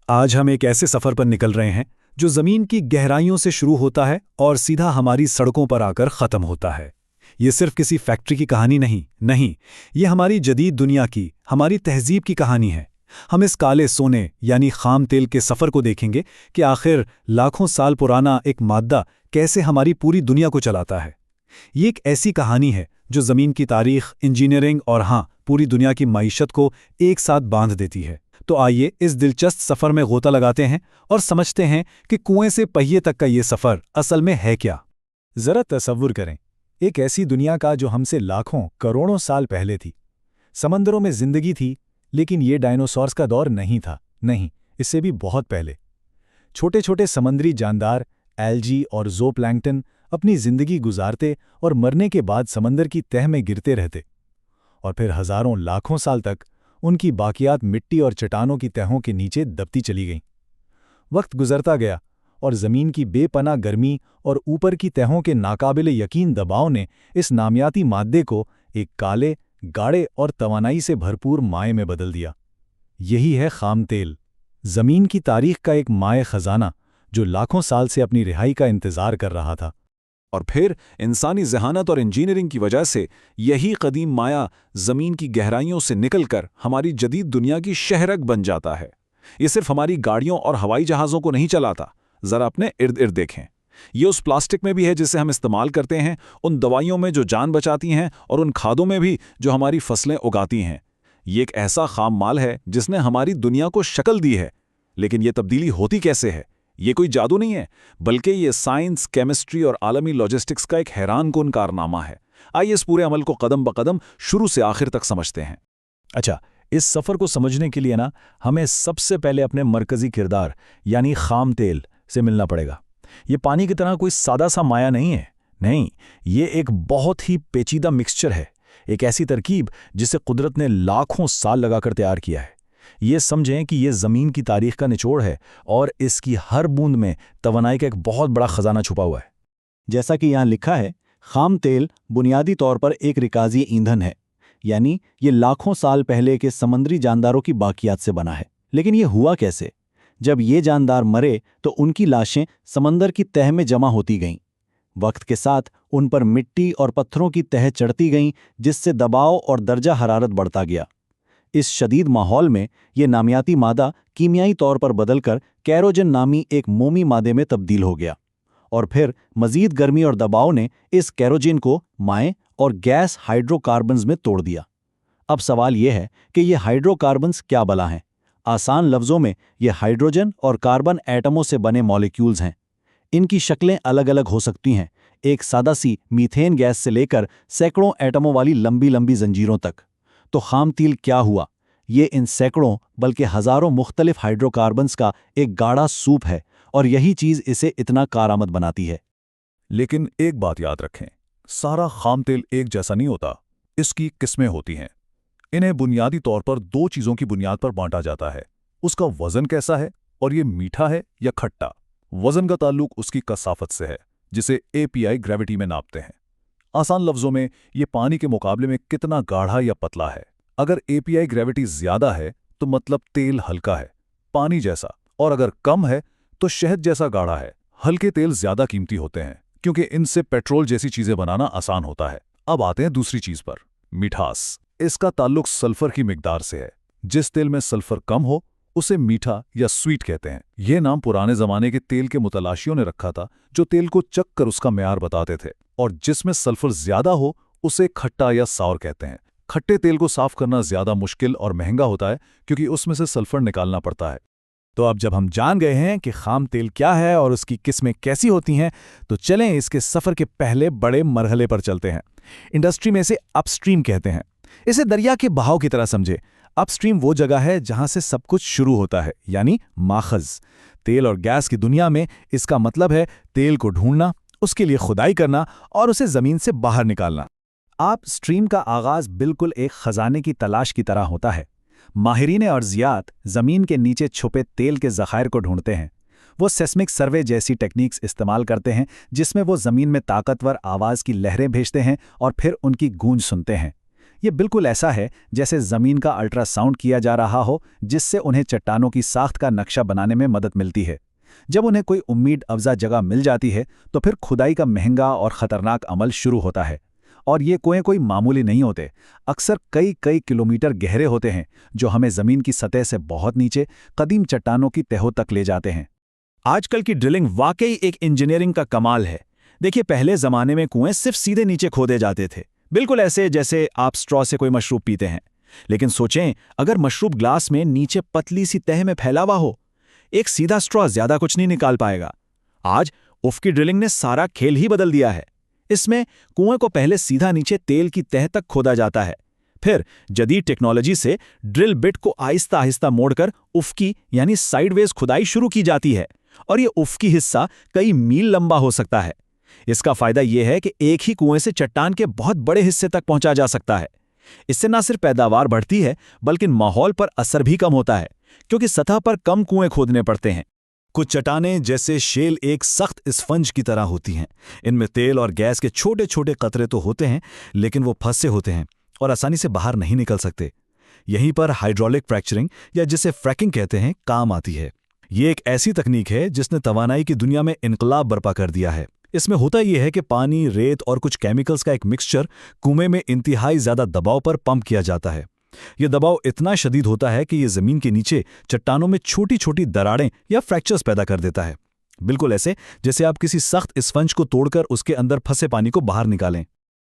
आज हम एक ऐसे सफ़र पर निकल रहे हैं जो ज़मीन की गहराइयों से शुरू होता है और सीधा हमारी सड़कों पर आकर ख़त्म होता है। ये सिर्फ किसी फैक्ट्री की कहानी नहीं, ये हमारी जदीद दुनिया की, हमारी तहज़ीब की कहानी है। हम इस काले सोने यानी खाम तेल के सफ़र को देखेंगे कि आखिर लाखों साल पुराना एक मादा कैसे हमारी पूरी दुनिया को चलाता है। ये एक ऐसी कहानी है जो ज़मीन की तारीख़, इंजीनियरिंग और हाँ, पूरी दुनिया की मईशत को एक साथ बांध देती है। तो आइए इस दिलचस्प सफ़र में गोता लगाते हैं और समझते हैं कि कुएं से पहिए तक का ये सफ़र असल में है क्या। ज़रा तसव्वुर करें, एक ऐसी दुनिया का जो हमसे लाखों करोड़ों साल पहले थी। समंदरों में जिंदगी थी, लेकिन ये डायनासोर्स का दौर नहीं था। नहीं, इससे भी बहुत पहले। छोटे छोटे समुद्री जानदार, एल्गी और ज़ूप्लैंक्टन अपनी जिंदगी गुजारते और मरने के बाद समंदर की तह में गिरते रहते, और फिर हजारों लाखों साल तक उनकी बाकियात मिट्टी और चट्टानों की तहों के नीचे दबती चली गईं। वक्त गुजरता गया और ज़मीन की बेपनाह गर्मी और ऊपर की तहों के नाकाबिले यकीन दबाव ने इस नामियाती मादे को एक काले, गाढ़े और तवानाई से भरपूर माए में बदल दिया। यही है खाम तेल, ज़मीन की तारीख का एक माए खजाना जो लाखों साल से अपनी रिहाई का इंतज़ार कर रहा था। और फिर इंसानी ज़हानत और इंजीनियरिंग की वजह से यही कदीम माया ज़मीन की गहराइयों से निकलकर हमारी जदीद दुनिया की शहरक बन जाता है। ये सिर्फ हमारी गाड़ियों और हवाई जहाज़ों को नहीं चलाता। ज़रा अपने इर्द गिर्द देखें, ये उस प्लास्टिक में भी है जिसे हम इस्तेमाल करते हैं, उन दवाइयों में जो जान बचाती हैं और उन खादों में भी जो हमारी फसलें उगाती हैं। ये एक ऐसा खाम माल है जिसने हमारी दुनिया को शक्ल दी है। लेकिन ये तब्दीली होती कैसे है? ये कोई जादू नहीं है, बल्कि ये साइंस, केमिस्ट्री और आलमी लॉजिस्टिक्स का एक हैरानकुन कारनामा है। आइए इस पूरे अमल को कदम ब कदम शुरू से आखिर तक समझते हैं। अच्छा, इस सफ़र को समझने के लिए हमें सबसे पहले अपने मरकज़ी किरदार यानी खाम तेल से मिलना पड़ेगा। ये पानी की तरह कोई सादा सा माया नहीं है। नहीं, ये एक बहुत ही पेचीदा मिक्सचर है, एक ऐसी तरकीब जिसे कुदरत ने लाखों साल लगाकर तैयार किया है। ये समझें कि ये ज़मीन की तारीख का निचोड़ है और इसकी हर बूंद में तवानाई का एक बहुत बड़ा खजाना छुपा हुआ है। जैसा कि यहाँ लिखा है, खाम तेल बुनियादी तौर पर एक रिकाजी ईंधन है, यानी ये लाखों साल पहले के समुद्री जानदारों की बाकियात से बना है। लेकिन ये हुआ कैसे? जब ये जानदार मरे तो उनकी लाशें समंदर की तह में जमा होती गईं। वक्त के साथ उन पर मिट्टी और पत्थरों की तह चढ़ती गईं, जिससे दबाव और दर्जा हरारत बढ़ता गया। इस शदीद माहौल में ये नामियाती मादा कीमियाई तौर पर बदलकर कैरोजन नामी एक मोमी मादे में तब्दील हो गया, और फिर मजीद गर्मी और दबाव ने इस कैरोजिन को माए और गैस हाइड्रोकार्बन्स में तोड़ दिया। अब सवाल यह है कि ये हाइड्रोकार्बन्स क्या बला हैं? आसान लफ्ज़ों में ये हाइड्रोजन और कार्बन एटमों से बने मॉलिक्यूल्स हैं। इनकी शक्लें अलग अलग हो सकती हैं, एक सादा सी मीथेन गैस से लेकर सैकड़ों एटमों वाली लंबी लंबी जंजीरों तक। तो खाम तेल क्या हुआ? ये इन सैकड़ों बल्कि हज़ारों मुख्तलिफ हाइड्रोकार्बन्स का एक गाढ़ा सूप है, और यही चीज़ इसे इतना कारआमद बनाती है। लेकिन एक बात याद रखें, सारा खाम तेल एक जैसा नहीं होता। इसकी किस्में होती हैं। इन्हें बुनियादी तौर पर दो चीज़ों की बुनियाद पर बांटा जाता है। उसका वज़न कैसा है और ये मीठा है या खट्टा। वज़न का ताल्लुक उसकी कसाफत से है, जिसे API ग्रेविटी में नापते हैं। आसान लफ्ज़ों में ये पानी के मुकाबले में कितना गाढ़ा या पतला है। अगर API ग्रेविटी ज़्यादा है तो मतलब तेल हल्का है, पानी जैसा, और अगर कम है तो शहद जैसा गाढ़ा है। हल्के तेल ज़्यादा कीमती होते हैं क्योंकि इनसे पेट्रोल जैसी चीज़ें बनाना आसान होता है। अब आते हैं दूसरी चीज़ पर, मिठास। इसका ताल्लुक सल्फर की मिकदार से है। जिस तेल में सल्फर कम हो उसे मीठा या स्वीट कहते हैं। यह नाम पुराने ज़माने के तेल के मुतलाशियों ने रखा था, जो तेल को चख कर उसका मेयार बताते थे। और जिसमें सल्फर ज़्यादा हो उसे खट्टा या सावर कहते हैं। खट्टे तेल को साफ करना ज़्यादा मुश्किल और महंगा होता है क्योंकि उसमें से सल्फर निकालना पड़ता है। तो अब जब हम जान गए हैं कि खाम तेल क्या है और उसकी किस्में कैसी होती हैं, तो चलें इसके सफ़र के पहले बड़े मरहले पर चलते हैं। इंडस्ट्री में इसे अपस्ट्रीम कहते हैं। इसे दरिया के बहाव की तरह समझे। अपस्ट्रीम वो जगह है जहां से सब कुछ शुरू होता है, यानी माखज़। तेल और गैस की दुनिया में इसका मतलब है तेल को ढूंढना, उसके लिए खुदाई करना और उसे ज़मीन से बाहर निकालना। अपस्ट्रीम का आगाज़ बिल्कुल एक ख़जाने की तलाश की तरह होता है। माहिरीन अर्ज़ियात ज़मीन के नीचे छुपे तेल के ज़खायर को ढूंढते हैं। वो सेस्मिक सर्वे जैसी टेक्निक्स इस्तेमाल करते हैं, जिसमें वो ज़मीन में ताकतवर आवाज़ की लहरें भेजते हैं और फिर उनकी गूंज सुनते हैं। ये बिल्कुल ऐसा है जैसे ज़मीन का अल्ट्रासाउंड किया जा रहा हो, जिससे उन्हें चट्टानों की साख्त का नक्शा बनाने में मदद मिलती है। जब उन्हें कोई उम्मीद अफ़ज़ा जगह मिल जाती है तो फिर खुदाई का महंगा और ख़तरनाक अमल शुरू होता है। और ये कुएं कोई मामूली नहीं होते, अक्सर कई कई किलोमीटर गहरे होते हैं, जो हमें ज़मीन की सतह से बहुत नीचे कदीम चट्टानों की तहों तक ले जाते हैं। आजकल की ड्रिलिंग वाकई एक इंजीनियरिंग का कमाल है। देखिए, पहले ज़माने में कुएं सिर्फ सीधे नीचे खोदे जाते थे, बिल्कुल ऐसे जैसे आप स्ट्रॉ से कोई मशरूब पीते हैं। लेकिन सोचें, अगर मशरूब ग्लास में नीचे पतली सी तह में फैला हुआ हो, एक सीधा स्ट्रॉ ज़्यादा कुछ नहीं निकाल पाएगा। आज उफ़ की ड्रिलिंग ने सारा खेल ही बदल दिया है। इसमें कुएं को पहले सीधा नीचे तेल की तह तक खोदा जाता है, फिर जदीद टेक्नोलॉजी से ड्रिल बिट को आहिस्ता आहिस्ता मोड़कर उफ़की यानी साइडवेज खुदाई शुरू की जाती है, और ये उफ़की हिस्सा कई मील लंबा हो सकता है। इसका फायदा यह है कि एक ही कुएं से चट्टान के बहुत बड़े हिस्से तक पहुंचा जा सकता है। इससे न सिर्फ पैदावार बढ़ती है, बल्कि माहौल पर असर भी कम होता है, क्योंकि सतह पर कम कुएं खोदने पड़ते हैं। कुछ चट्टानें जैसे शेल एक सख्त स्पंज की तरह होती हैं। इनमें तेल और गैस के छोटे छोटे कतरे तो होते हैं, लेकिन वो फंसे होते हैं और आसानी से बाहर नहीं निकल सकते। यहीं पर हाइड्रोलिक फ्रैक्चरिंग, या जिसे फ्रैकिंग कहते हैं, काम आती है। ये एक ऐसी तकनीक है जिसने तवानाई की दुनिया में इनकलाब बर्पा कर दिया है। इसमें होता यह है कि पानी, रेत और कुछ केमिकल्स का एक मिक्सचर कुएं में इंतहाई ज़्यादा दबाव पर पंप किया जाता है। यह दबाव इतना शदीद होता है कि यह ज़मीन के नीचे चट्टानों में छोटी छोटी दरारें या फ्रैक्चर्स पैदा कर देता है, बिल्कुल ऐसे जैसे आप किसी सख्त स्पंज को तोड़कर उसके अंदर फंसे पानी को बाहर निकालें।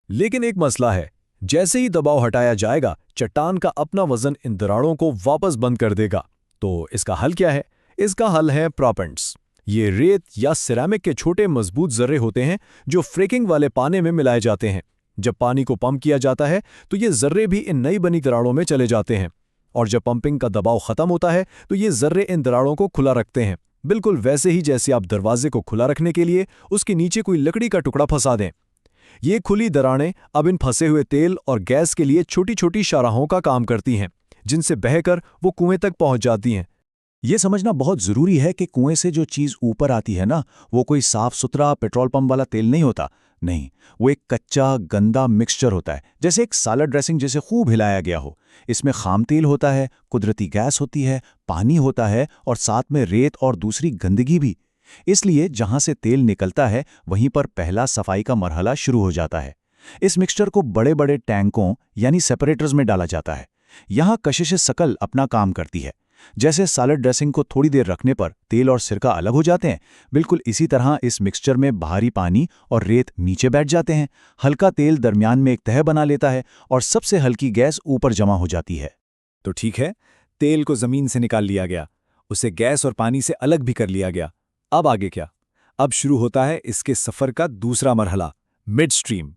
लेकिन एक मसला है, जैसे ही दबाव हटाया जाएगा, चट्टान का अपना वजन इन दरारों को वापस बंद कर देगा। तो इसका हल क्या है? इसका हल है प्रोपेंट्स। ये रेत या सिरेमिक के छोटे मजबूत जर्रे होते हैं जो फ्रेकिंग वाले पानी में मिलाए जाते हैं। जब पानी को पंप किया जाता है तो ये जर्रे भी इन नई बनी दरारों में चले जाते हैं, और जब पंपिंग का दबाव खत्म होता है तो ये जर्रे इन दरारों को खुला रखते हैं, बिल्कुल वैसे ही जैसे आप दरवाजे को खुला रखने के लिए उसके नीचे कोई लकड़ी का टुकड़ा फंसा दें। ये खुली दरारें अब इन फंसे हुए तेल और गैस के लिए छोटी छोटी शाहराहों का काम करती हैं, जिनसे बहकर वो कुएं तक पहुंच जाती हैं। ये समझना बहुत ज़रूरी है कि कुएं से जो चीज़ ऊपर आती है ना, वो कोई साफ सुथरा पेट्रोल पंप वाला तेल नहीं होता। नहीं, वो एक कच्चा गंदा मिक्सचर होता है, जैसे एक सालड ड्रेसिंग जिसे खूब हिलाया गया हो। इसमें खाम तेल होता है, कुदरती गैस होती है, पानी होता है और साथ में रेत और दूसरी गंदगी भी। इसलिए जहां से तेल निकलता है वहीं पर पहला सफाई का मरहला शुरू हो जाता है। इस मिक्सचर को बड़े बड़े टैंकों यानी सेपरेटर्स में डाला जाता है। यहाँ कशिश शकल अपना काम करती है। जैसे सालड ड्रेसिंग को थोड़ी देर रखने पर तेल और सिरका अलग हो जाते हैं, बिल्कुल इसी तरह इस मिक्सचर में बाहरी पानी और रेत नीचे बैठ जाते हैं। हल्का तेल दरमियान में एक तह बना लेता है और सबसे हल्की गैस ऊपर जमा हो जाती है। तो ठीक है, तेल को जमीन से निकाल लिया गया, उसे गैस और पानी से अलग भी कर लिया गया। अब आगे क्या? अब शुरू होता है इसके सफर का दूसरा मरहला, मिड स्ट्रीम।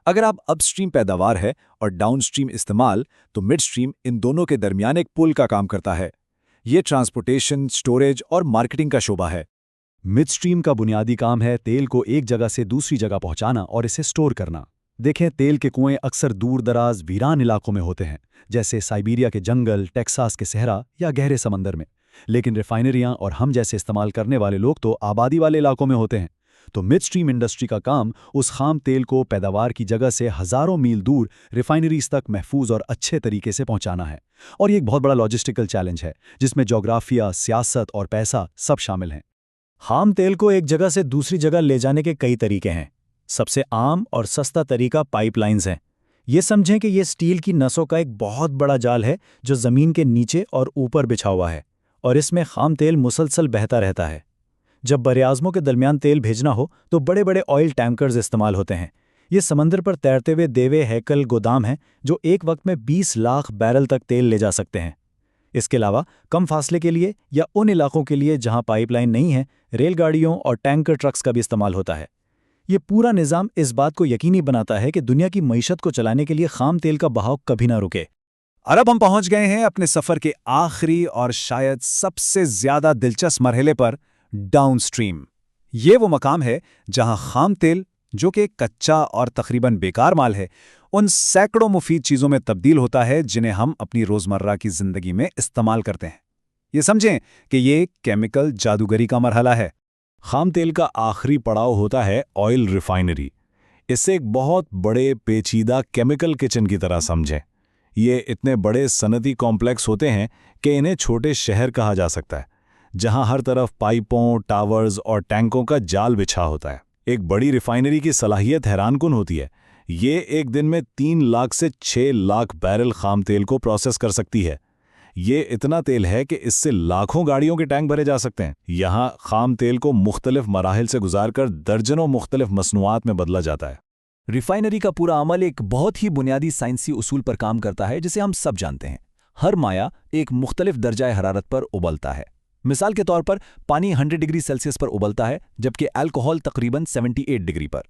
अगर आप अपस्ट्रीम पैदावार है और डाउनस्ट्रीम इस्तेमाल, तो मिड स्ट्रीम इन दोनों के दरमियान एक पुल का काम करता है। ये ट्रांसपोर्टेशन, स्टोरेज और मार्केटिंग का शोबा है। मिडस्ट्रीम का बुनियादी काम है तेल को एक जगह से दूसरी जगह पहुंचाना और इसे स्टोर करना। देखें, तेल के कुएं अक्सर दूर दराज वीरान इलाकों में होते हैं, जैसे साइबेरिया के जंगल, टेक्सास के सहरा या गहरे समंदर में। लेकिन रिफाइनरियां और हम जैसे इस्तेमाल करने वाले लोग तो आबादी वाले इलाकों में होते हैं। तो मिडस्ट्रीम इंडस्ट्री का काम उस खाम तेल को पैदावार की जगह से हज़ारों मील दूर रिफाइनरीज तक महफूज और अच्छे तरीके से पहुंचाना है। और ये एक बहुत बड़ा लॉजिस्टिकल चैलेंज है, जिसमें जोग्राफिया, सियासत और पैसा सब शामिल हैं। खाम तेल को एक जगह से दूसरी जगह ले जाने के कई तरीके हैं। सबसे आम और सस्ता तरीका पाइपलाइंस हैं। ये समझें कि ये स्टील की नसों का एक बहुत बड़ा जाल है जो ज़मीन के नीचे और ऊपर बिछा हुआ है, और इसमें खाम तेल मुसलसल बहता रहता है। जब बरेआज़मों के दरमियान तेल भेजना हो तो बड़े बड़े ऑयल टैंकर्स इस्तेमाल होते हैं। ये समंदर पर तैरते हुए देवे हैकल गोदाम हैं जो एक वक्त में 20 लाख बैरल तक तेल ले जा सकते हैं। इसके अलावा कम फासले के लिए या उन इलाकों के लिए जहां पाइपलाइन नहीं है, रेलगाड़ियों और टैंकर ट्रक्स का भी इस्तेमाल होता है। ये पूरा निज़ाम इस बात को यकीनी बनाता है कि दुनिया की मईशत को चलाने के लिए खाम तेल का बहाव कभी ना रुके। और अब हम पहुंच गए हैं अपने सफर के आखिरी और शायद सबसे ज्यादा दिलचस्प मरहले पर, डाउनस्ट्रीम। ये वो मकाम है जहां खाम तेल, जो कि कच्चा और तकरीबन बेकार माल है, उन सैकड़ों मुफीद चीज़ों में तब्दील होता है जिन्हें हम अपनी रोज़मर्रा की ज़िंदगी में इस्तेमाल करते हैं। ये समझें कि ये केमिकल जादूगरी का मरहला है। खाम तेल का आखिरी पड़ाव होता है ऑयल रिफाइनरी। इसे एक बहुत बड़े पेचीदा केमिकल किचन की तरह समझें। ये इतने बड़े सनती कॉम्प्लेक्स होते हैं कि इन्हें छोटे शहर कहा जा सकता है, जहां हर तरफ पाइपों, टावर्स और टैंकों का जाल बिछा होता है। एक बड़ी रिफाइनरी की सलाहियत हैरानकुन होती है। ये एक दिन में 3 लाख से 6 लाख बैरल खाम तेल को प्रोसेस कर सकती है। ये इतना तेल है कि इससे लाखों गाड़ियों के टैंक भरे जा सकते हैं। यहाँ खाम तेल को मुख्तलिफ मराहिल से गुजारकर दर्जनों मुख्तलिफ मसनूआत में बदला जाता है। रिफाइनरी का पूरा अमल एक बहुत ही बुनियादी साइंसी उसूल पर काम करता है, जिसे हम सब जानते हैं। हर माया एक मुख्तलिफ दर्जाए हरारत पर उबलता है। मिसाल के तौर पर पानी 100 डिग्री सेल्सियस पर उबलता है, जबकि अल्कोहल तकरीबन 78 डिग्री पर।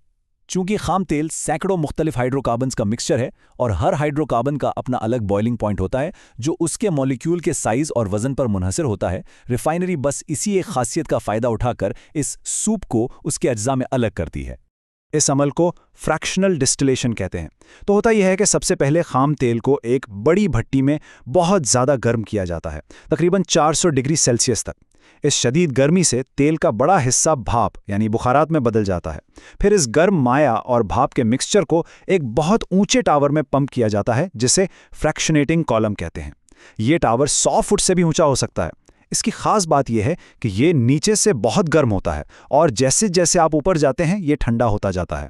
चूंकि खाम तेल सैकड़ों मुख्तलिफ हाइड्रोकार्बन्स का मिक्सचर है और हर हाइड्रोकार्बन का अपना अलग बॉइलिंग पॉइंट होता है जो उसके मॉलिक्यूल के साइज और वजन पर मुनहसर होता है, रिफाइनरी बस इसी एक खासियत का फ़ायदा उठाकर इस सूप को उसके अज्जा में अलग करती है। इस अमल को फ्रैक्शनल डिस्टिलेशन कहते हैं। तो होता यह है कि सबसे पहले खाम तेल को एक बड़ी भट्टी में बहुत ज़्यादा गर्म किया जाता है, तकरीबन 400 डिग्री सेल्सियस तक। इस शदीद गर्मी से तेल का बड़ा हिस्सा भाप यानी बुखारात में बदल जाता है। फिर इस गर्म माया और भाप के मिक्सचर को एक बहुत ऊंचे टावर में पंप किया जाता है, जिसे फ्रैक्शनेटिंग कॉलम कहते हैं। ये टावर 100 फुट से भी ऊंचा हो सकता है। इसकी खास बात यह है कि ये नीचे से बहुत गर्म होता है और जैसे जैसे आप ऊपर जाते हैं ये ठंडा होता जाता है।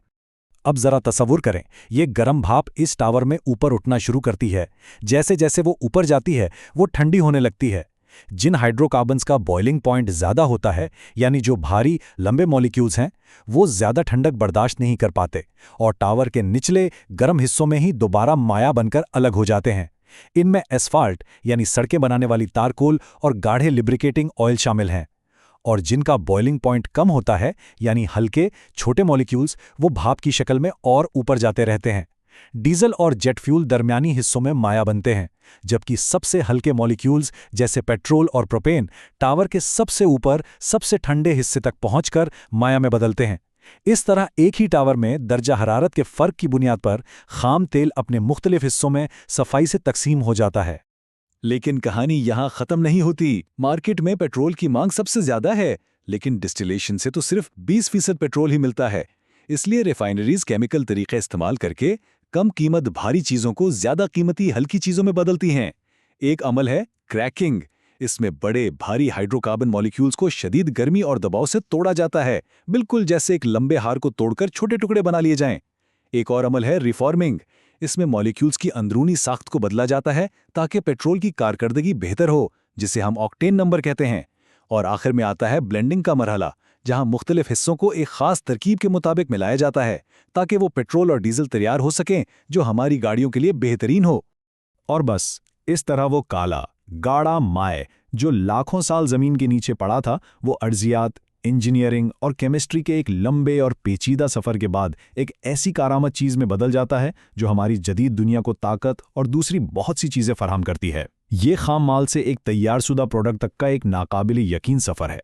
अब जरा तसव्वुर करें, ये गर्म भाप इस टावर में ऊपर उठना शुरू करती है। जैसे जैसे वो ऊपर जाती है वो ठंडी होने लगती है। जिन हाइड्रोकार्बन्स का बॉइलिंग पॉइंट ज़्यादा होता है, यानी जो भारी लंबे मॉलिक्यूल्स हैं, वो ज़्यादा ठंडक बर्दाश्त नहीं कर पाते और टावर के निचले गर्म हिस्सों में ही दोबारा माया बनकर अलग हो जाते हैं। इनमें एस्फाल्ट यानी सड़कें बनाने वाली तारकोल और गाढ़े लिब्रिकेटिंग ऑयल शामिल हैं। और जिनका बॉइलिंग पॉइंट कम होता है, यानी हल्के छोटे मॉलिक्यूल्स, वो भाप की शक्ल में और ऊपर जाते रहते हैं। डीजल और जेट फ्यूल दरमियानी हिस्सों में माया बनते हैं, जबकि सबसे हल्के मॉलिक्यूल्स जैसे पेट्रोल और प्रोपेन टावर के सबसे ऊपर सबसे ठंडे हिस्से तक पहुंचकर माया में बदलते हैं। इस तरह एक ही टावर में दर्जा हरारत के फ़र्क की बुनियाद पर खाम तेल अपने मुख्तलिफ हिस्सों में सफाई से तकसीम हो जाता है। लेकिन कहानी यहाँ खत्म नहीं होती। मार्केट में पेट्रोल की मांग सबसे ज्यादा है, लेकिन डिस्टिलेशन से तो सिर्फ 20% पेट्रोल ही मिलता है। इसलिए रिफाइनरीज केमिकल तरीके इस्तेमाल करके कम कीमत भारी चीजों को ज्यादा कीमती हल्की चीजों में बदलती हैं। एक अमल है क्रैकिंग। इसमें बड़े भारी हाइड्रोकार्बन मॉलिक्यूल्स को शदीद गर्मी और दबाव से तोड़ा जाता है, बिल्कुल जैसे एक लंबे हार को तोड़कर छोटे टुकड़े बना लिए जाएं। एक और अमल है रिफॉर्मिंग। इसमें मॉलिक्यूल्स की अंदरूनी साख्त को बदला जाता है ताकि पेट्रोल की कारकर्दगी बेहतर हो, जिसे हम ऑक्टेन नंबर कहते हैं। और आखिर में आता है ब्लेंडिंग का मरहला, जहां मुख्तलिफ हिस्सों को एक खास तरकीब के मुताबिक मिलाया जाता है ताकि वो पेट्रोल और डीजल तैयार हो सकें जो हमारी गाड़ियों के लिए बेहतरीन हो। और बस इस तरह वो काला गाढ़ा माय जो लाखों साल जमीन के नीचे पड़ा था, वो अर्जियात, इंजीनियरिंग और केमिस्ट्री के एक लंबे और पेचीदा सफर के बाद एक ऐसी कारामद चीज में बदल जाता है जो हमारी जदीद दुनिया को ताकत और दूसरी बहुत सी चीजें फराहम करती है। ये खाम माल से एक तैयारशुदा प्रोडक्ट तक का एक नाकाबिले यकीन सफर है।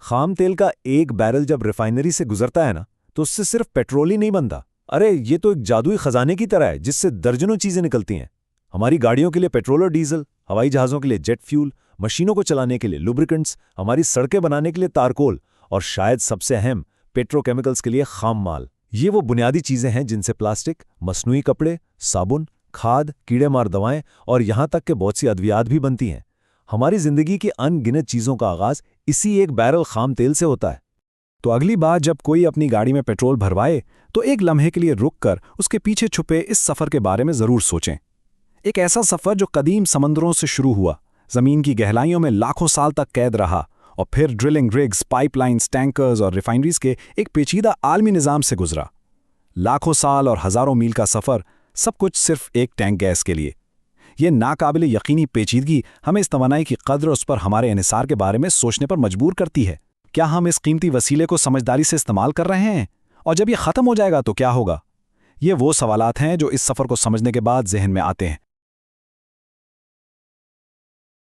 खाम तेल का एक बैरल जब रिफाइनरी से गुजरता है ना, तो उससे सिर्फ पेट्रोल ही नहीं बनता। अरे ये तो एक जादुई खजाने की तरह है जिससे दर्जनों चीजें निकलती हैं। हमारी गाड़ियों के लिए पेट्रोल और डीजल, हवाई जहाज़ों के लिए जेट फ्यूल, मशीनों को चलाने के लिए लुब्रिकेंट्स, हमारी सड़कें बनाने के लिए तारकोल और शायद सबसे अहम पेट्रोकेमिकल्स के लिए खाम माल। ये वो बुनियादी चीज़ें हैं जिनसे प्लास्टिक, मसनूई कपड़े, साबुन, खाद, कीड़े मार दवाएं और यहाँ तक के बहुत सी अद्वियात भी बनती हैं। हमारी ज़िंदगी की अनगिनत चीज़ों का आगाज़ इसी एक बैरल खाम तेल से होता है। तो अगली बार जब कोई अपनी गाड़ी में पेट्रोल भरवाए तो एक लम्हे के लिए रुककर उसके पीछे छुपे इस सफ़र के बारे में ज़रूर सोचें। एक ऐसा सफ़र जो कदीम समंदरों से शुरू हुआ, ज़मीन की गहराइयों में लाखों साल तक कैद रहा और फिर ड्रिलिंग रिग्स, पाइपलाइंस, टैंकर्स और रिफाइनरीज के एक पेचीदा आलमी निज़ाम से गुजरा। लाखों साल और हज़ारों मील का सफ़र, सब कुछ सिर्फ एक टैंक गैस के लिए। ये नाकाबिले यकीनी पेचीदगी हमें इस तवानाई की कद्र उस पर हमारे इन्हिसार के बारे में सोचने पर मजबूर करती है। क्या हम इस कीमती वसीले को समझदारी से इस्तेमाल कर रहे हैं? और जब ये ख़त्म हो जाएगा तो क्या होगा? ये वो सवालात हैं जो इस सफ़र को समझने के बाद जहन में आते हैं।